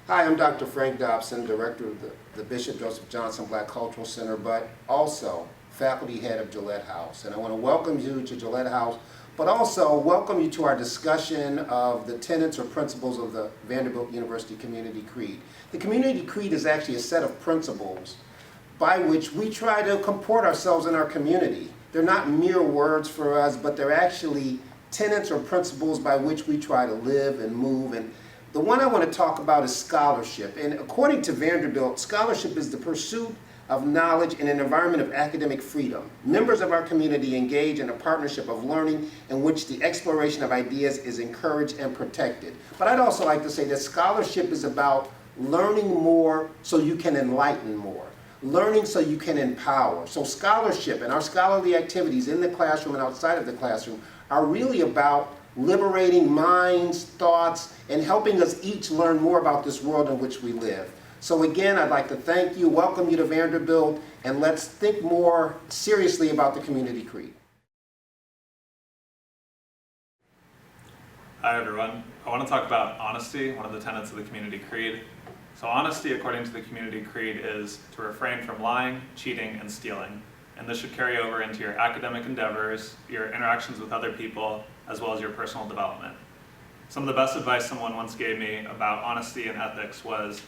Hi, I'm Dr. Frank Dobson, Director of the Bishop Joseph Johnson Black Cultural Center, but also Faculty Head of Gillette House. And I want to welcome you to Gillette House, but also welcome you to our discussion of the tenets or principles of the Vanderbilt University Community Creed. The Community Creed is actually a set of principles by which we try to comport ourselves in our community. They're not mere words for us, but they're actually tenets or principles by which we try to live and move. And the one I want to talk about is scholarship. And according to Vanderbilt, scholarship is the pursuit of knowledge in an environment of academic freedom. Members of our community engage in a partnership of learning in which the exploration of ideas is encouraged and protected. But I'd also like to say that scholarship is about learning more so you can enlighten more. Learning so you can empower. So scholarship and our scholarly activities in the classroom and outside of the classroom are really about liberating minds, thoughts, and helping us each learn more about this world in which we live. So again, I'd like to thank you, welcome you to Vanderbilt, and let's think more seriously about the Community Creed. Hi everyone. I want to talk about honesty, one of the tenets of the Community Creed. So honesty, according to the Community Creed, is to refrain from lying, cheating, and stealing. And this should carry over into your academic endeavors, your interactions with other people, as well as your personal development. Some of the best advice someone once gave me about honesty and ethics was,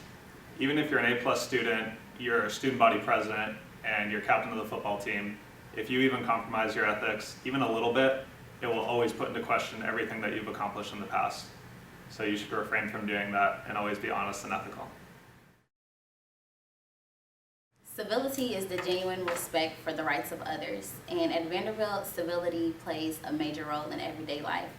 even if you're an A+ student, you're a student body president, and you're captain of the football team, if you even compromise your ethics, even a little bit, it will always put into question everything that you've accomplished in the past. So you should refrain from doing that and always be honest and ethical. Civility is the genuine respect for the rights of others, and at Vanderbilt, civility plays a major role in everyday life.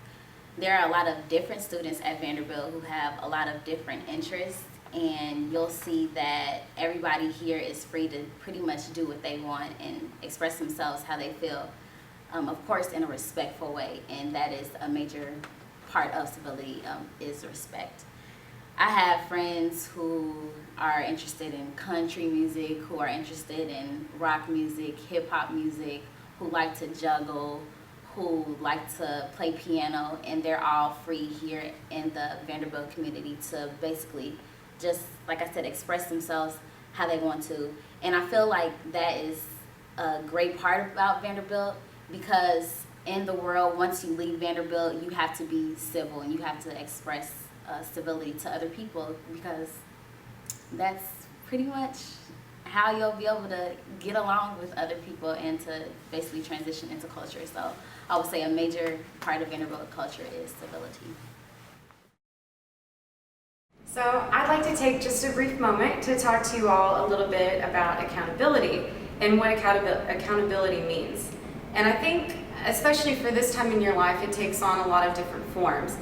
There are a lot of different students at Vanderbilt who have a lot of different interests, and you'll see that everybody here is free to pretty much do what they want and express themselves how they feel, of course in a respectful way, and that is a major part of civility, is respect. I have friends who are interested in country music, who are interested in rock music, hip hop music, who like to juggle, who like to play piano, and they're all free here in the Vanderbilt community to basically just, like I said, express themselves how they want to. And I feel like that is a great part about Vanderbilt, because in the world, once you leave Vanderbilt, you have to be civil and you have to express civility to other people, because that's pretty much how you'll be able to get along with other people and to basically transition into culture. So I would say a major part of Vanderbilt culture is civility. So I'd like to take just a brief moment to talk to you all a little bit about accountability and what accountability means. And I think, especially for this time in your life, it takes on a lot of different forms,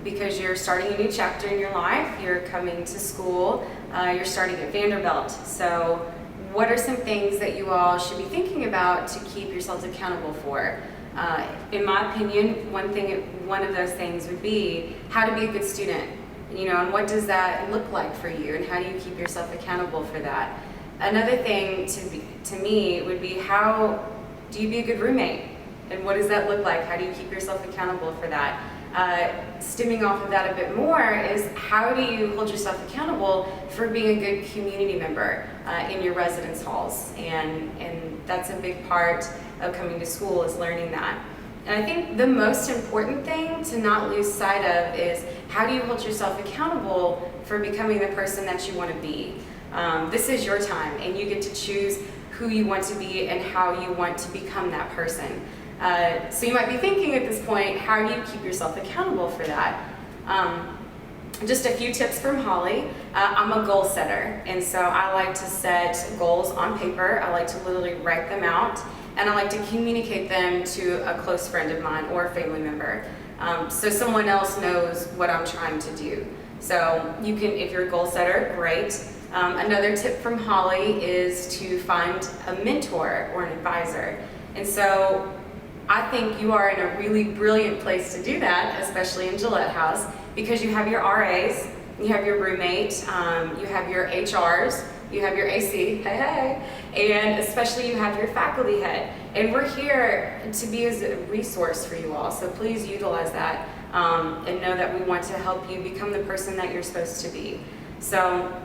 because you're starting a new chapter in your life, you're coming to school, you're starting at Vanderbilt. So what are some things that you all should be thinking about to keep yourselves accountable for? In my opinion, one of those things would be how to be a good student, and what does that look like for you, and how do you keep yourself accountable for that? Another thing to me would be, how do you be a good roommate, and what does that look like? How do you keep yourself accountable for that? Stemming off of that a bit more is, how do you hold yourself accountable for being a good community member in your residence halls? And that's a big part of coming to school, is learning that. And I think the most important thing to not lose sight of is, how do you hold yourself accountable for becoming the person that you want to be? This is your time, and you get to choose who you want to be and how you want to become that person. So you might be thinking at this point, how do you keep yourself accountable for that? Just a few tips from Holly. I'm a goal setter, and so I like to set goals on paper. I like to literally write them out, and I like to communicate them to a close friend of mine or a family member, so someone else knows what I'm trying to do. So you can, if you're a goal setter, great. Another tip from Holly is to find a mentor or an advisor. And so I think you are in a really brilliant place to do that, especially in Gillette House, because you have your RAs, you have your roommate, you have your HRs, you have your AC, and especially you have your faculty head. And we're here to be as a resource for you all, so please utilize that, and know that we want to help you become the person that you're supposed to be. So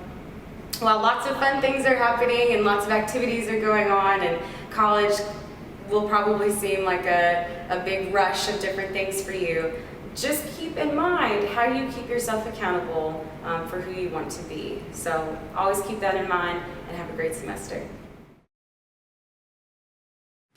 while lots of fun things are happening and lots of activities are going on, and college will probably seem like a big rush of different things for you, just keep in mind how you keep yourself accountable for who you want to be. So always keep that in mind, and have a great semester.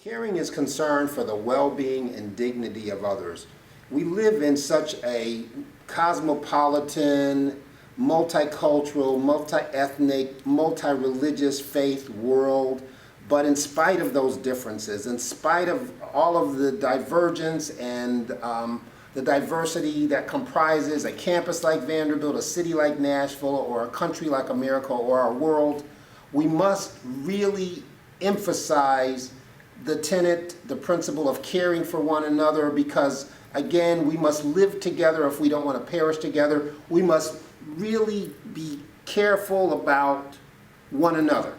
Caring is concern for the well-being and dignity of others. We live in such a cosmopolitan, multicultural, multi-ethnic, multi-religious faith world, but in spite of those differences, in spite of all of the divergence and the diversity that comprises a campus like Vanderbilt, a city like Nashville, or a country like America, or our world, we must really emphasize the tenet, the principle of caring for one another, because again, we must live together if we don't want to perish together. We must really be careful about one another.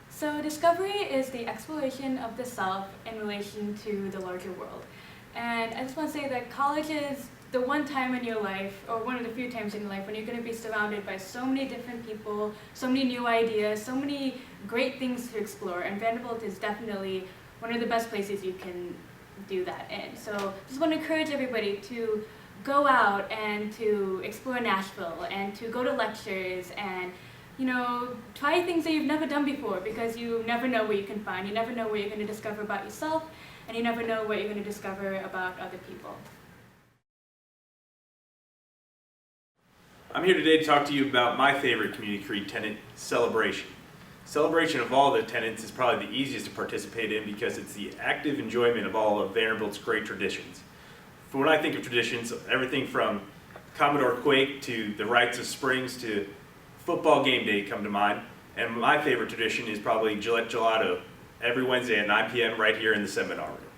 So discovery is the exploration of the self in relation to the larger world. And I just want to say that college is the one time in your life, or one of the few times in your life, when you're going to be surrounded by so many different people, so many new ideas, so many great things to explore. And Vanderbilt is definitely one of the best places you can do that in. So just want to encourage everybody to go out and to explore Nashville and to go to lectures and, you know, try things that you've never done before, because you never know what you can find. You never know what you're going to discover about yourself, and you never know what you're going to discover about other people. I'm here today to talk to you about my favorite community creed tenet, celebration. Celebration of all the tenets is probably the easiest to participate in because it's the active enjoyment of all of Vanderbilt's great traditions. For when I think of traditions, everything from Commodore Quake to the Rites of Springs to football game day come to mind. And my favorite tradition is probably Gillette Gelato every Wednesday at 9 p.m. right here in the seminar room.